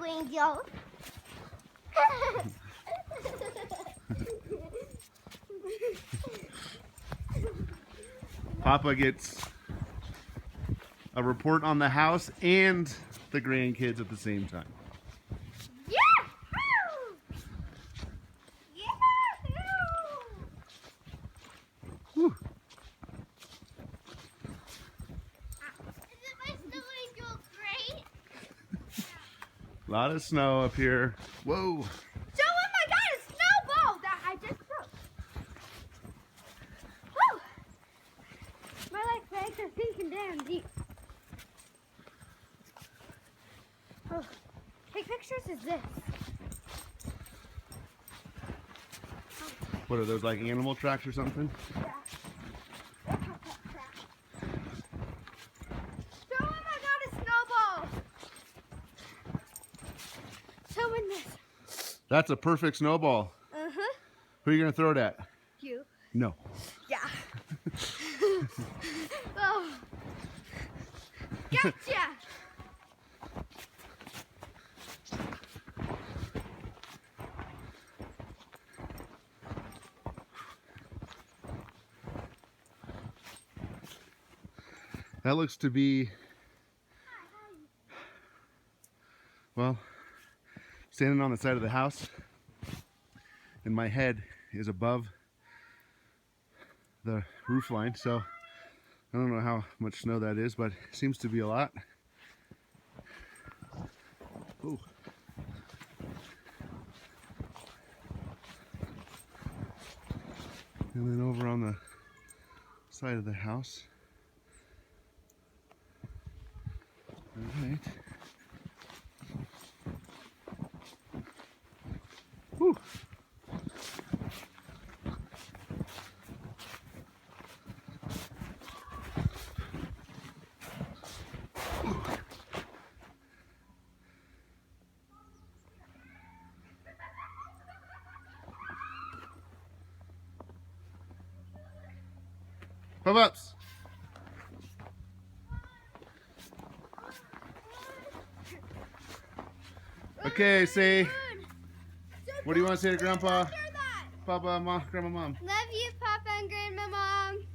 angel. Papa gets a report on the house and the grandkids at the same time. Yahoo! Whew. Isn't my snow angel great? A lot of snow up here. Whoa. So, oh my god, a snowball that I just broke. Woo! My legs are sinking down deep. Oh, take pictures is this. What are those, like animal tracks or something? Yeah. So, oh my god, a snowball. So in this. That's a perfect snowball. Uh-huh. Who are you going to throw it at? You. No. Yeah. Oh. Gotcha. That looks to be, well, standing on the side of the house, and my head is above the roof line, so I don't know how much snow that is, but it seems to be a lot. Ooh. And then over on the side of the house. All right. Whew. Pop-ups. Okay, say, what do you want to say to Grandpa, Papa, Mom, Grandma, Mom? Love you, Papa and Grandma, Mom.